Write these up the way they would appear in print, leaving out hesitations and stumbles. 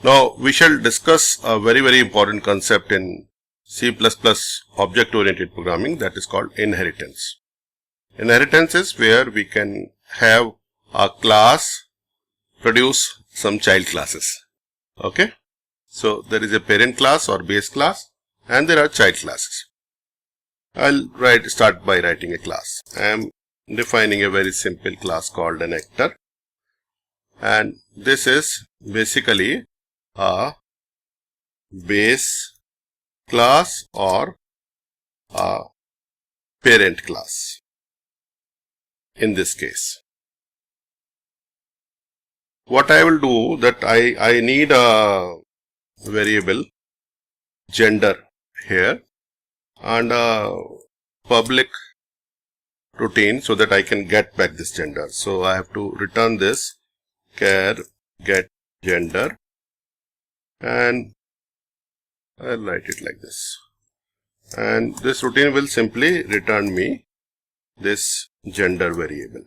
Now we shall discuss a very important concept in C++ object-oriented programming, that is called inheritance. Inheritance is where we can have a class produce some child classes. Okay. So there is a parent class or base class and there are child classes. I'll start by writing a class. I am defining a very simple class called an actor, and this is basically a base class or a parent class in this case. What I will do, that I need a variable gender here and a public routine so that I can get back this gender. So I have to return this char get gender, and I'll write it like this. And this routine will simply return me this gender variable.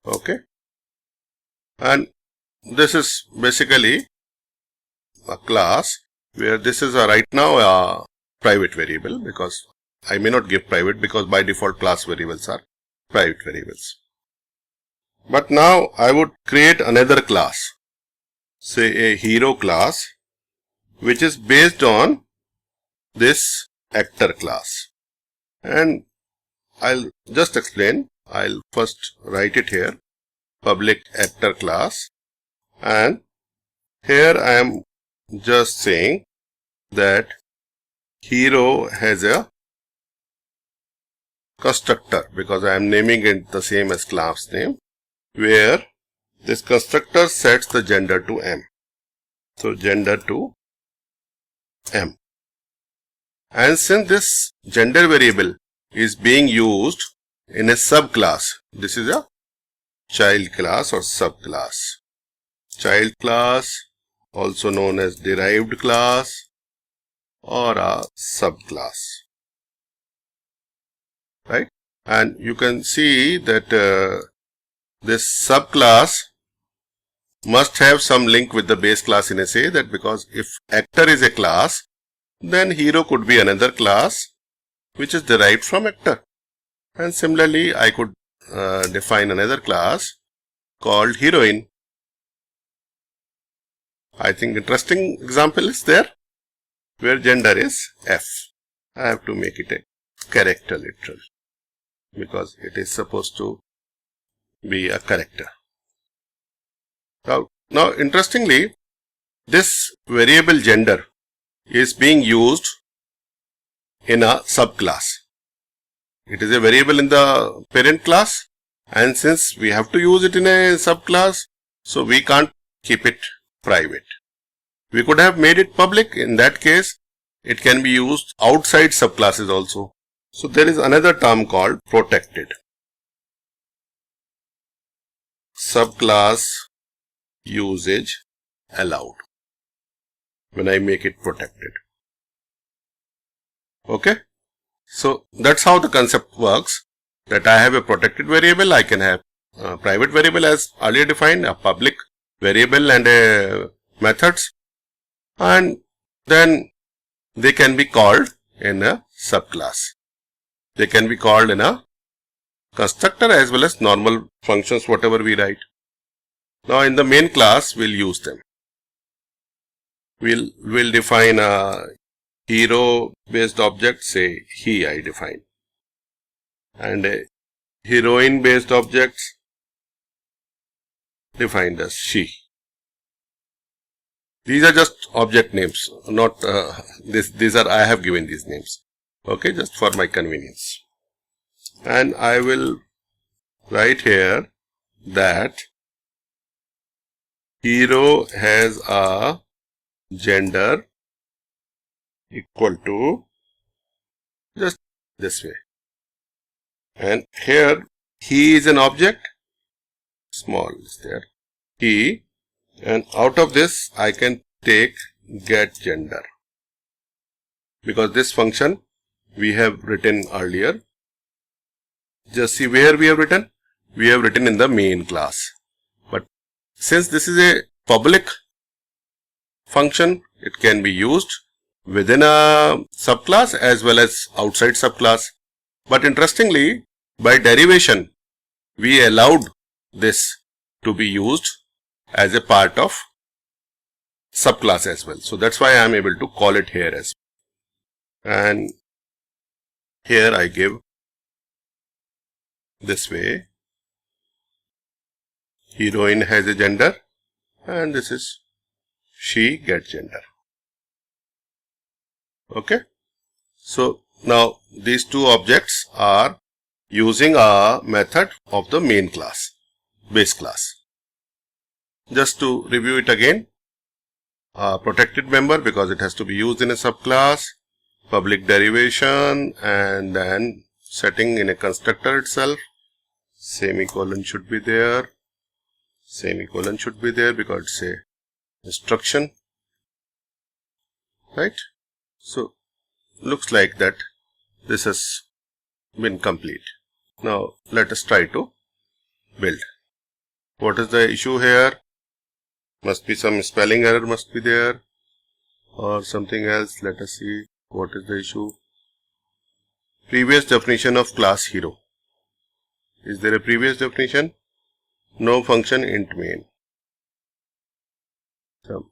Okay. And this is basically a class where this is right now a private variable, because I may not give private because by default class variables are private variables. But now I would create another class, say a hero class, which is based on this actor class. And I'll just explain. I'll first write it here, public actor class, and here I am just saying that hero has a constructor, because I am naming it the same as class name, where this constructor sets the gender to M. So gender to M. And since this gender variable is being used in a subclass, this is a child class or subclass. Child class, also known as derived class or a subclass, right? And you can see that this subclass must have some link with the base class in a say, that because if actor is a class, then hero could be another class which is derived from actor. And similarly, I could define another class called heroine. I think interesting example is there where gender is F. I have to make it a character literal because it is supposed to be a character. Now interestingly, this variable gender is being used in a subclass. It is a variable in the parent class, and since we have to use it in a subclass, so we can't keep it private. We could have made it public. In that case, it can be used outside subclasses also. So there is another term called protected. Subclass usage allowed when I make it protected. Okay. So that's how the concept works, that I have a protected variable, I can have a private variable as earlier defined, a public variable and a methods, and then they can be called in a subclass. They can be called in a constructor as well as normal functions, whatever we write. Now in the main class, we'll use them. We'll define a hero based object, say he I define, and a heroine based objects defined as she. These are just object names, not these are, I have given these names, okay, just for my convenience. And I will write here that hero has a gender equal to just this way, and here he is an object, small is there, he, and out of this I can take get gender, because this function we have written earlier. Just see where we have written. We have written in the main class, but since this is a public function. It can be used within a subclass as well as outside subclass. But interestingly, by derivation, we allowed this to be used as a part of subclass as well. So that's why I am able to call it here as well. And here I give this way. Heroine has a gender, and this is she get gender. Okay. So now these two objects are using a method of the main class, base class. Just to review it again, a protected member because it has to be used in a subclass, public derivation, and then setting in a constructor itself. Semicolon should be there. Semicolon should be there because it's a instruction, right? So looks like that this has been complete. Now let us try to build. What is the issue here? Must be some spelling error must be there or something else. Let us see what is the issue. Previous definition of class hero. Is there a previous definition? No function int main. So,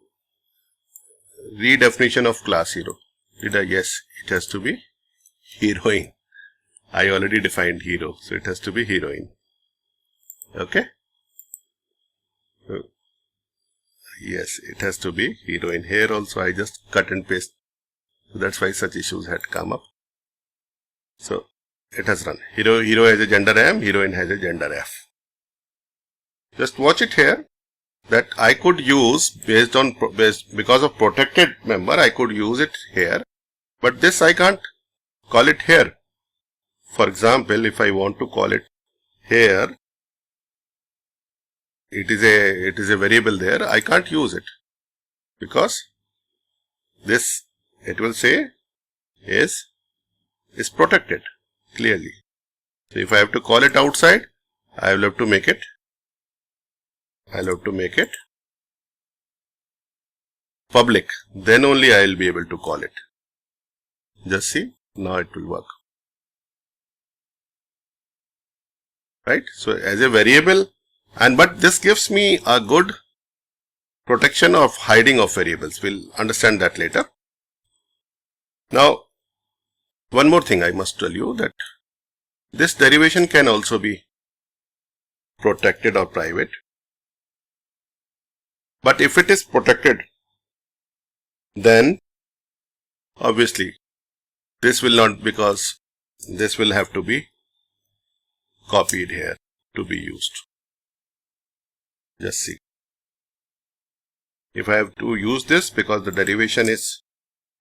redefinition of class hero. Yes, it has to be heroine. I already defined hero, so it has to be heroine. Okay. So, yes, it has to be heroine. Here also I just cut and paste. So that's why such issues had come up. So it has run. Hero has a gender M, heroine has a gender F. Just watch it here that I could use because of protected member, I could use it here, but this I can't call it here. For example, if I want to call it here, it is a variable there. I can't use it because this, it will say is protected clearly. So if I have to call it outside, I will have to make it public. Then only I will be able to call it. Just see, now it will work. Right? So as a variable, but this gives me a good protection of hiding of variables. We'll understand that later. Now, one more thing I must tell you, that this derivation can also be protected or private. But if it is protected, then obviously this will not, because this will have to be copied here to be used. Just see. If I have to use this because the derivation is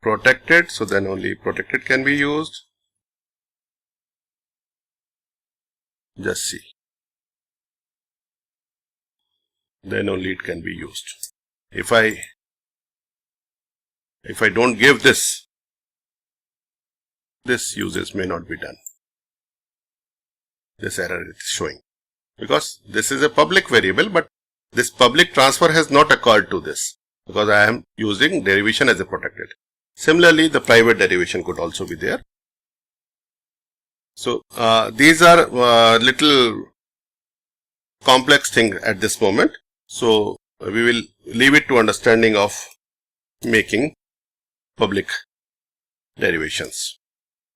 protected, so then only protected can be used. Just see. Then only it can be used. If I don't give this uses may not be done. This error is showing because this is a public variable, but this public transfer has not occurred to this because I am using derivation as a protected. Similarly, the private derivation could also be there. So these are little complex things at this moment. So we will leave it to understanding of making public derivations.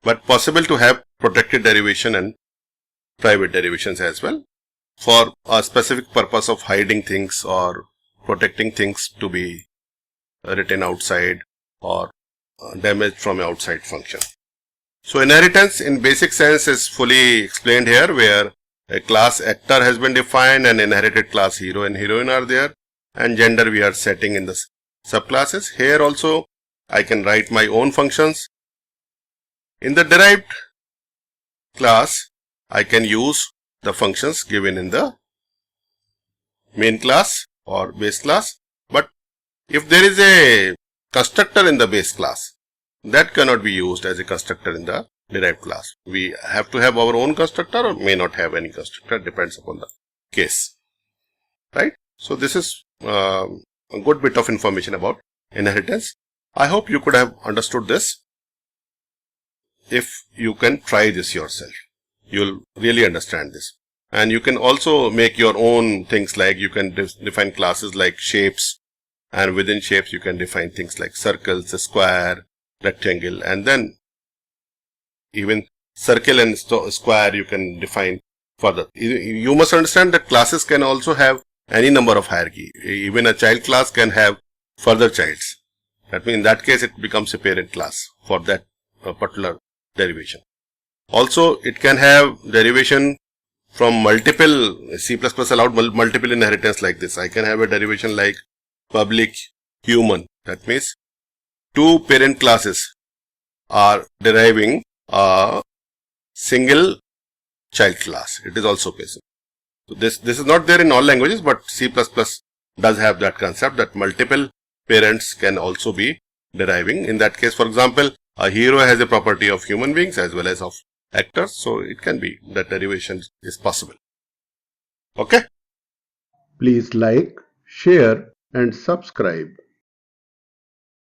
But possible to have protected derivation and private derivations as well for a specific purpose of hiding things or protecting things to be written outside or damaged from outside function. So inheritance in basic sense is fully explained here, where a class actor has been defined and inherited class hero and heroine are there, and gender we are setting in the subclasses. Here also I can write my own functions. In the derived class, I can use the functions given in the main class or base class. But if there is a constructor in the base class, that cannot be used as a constructor in the derived class. We have to have our own constructor or may not have any constructor, depends upon the case. Right? So this is a good bit of information about inheritance. I hope you could have understood this. If you can try this yourself, you'll really understand this. And you can also make your own things, like you can define classes like shapes, and within shapes you can define things like circles, square, rectangle, and then even circle and square you can define further. You must understand that classes can also have any number of hierarchy. Even a child class can have further childs. That means in that case it becomes a parent class for that particular derivation. Also, it can have derivation from multiple. C++ allowed multiple inheritance like this. I can have a derivation like public human. That means two parent classes are deriving a single child class. It is also possible. So this is not there in all languages, but C++ does have that concept that multiple parents can also be deriving. In that case, for example, a hero has a property of human beings as well as of actors, so it can be that derivation is possible. Okay? Please like, share and subscribe.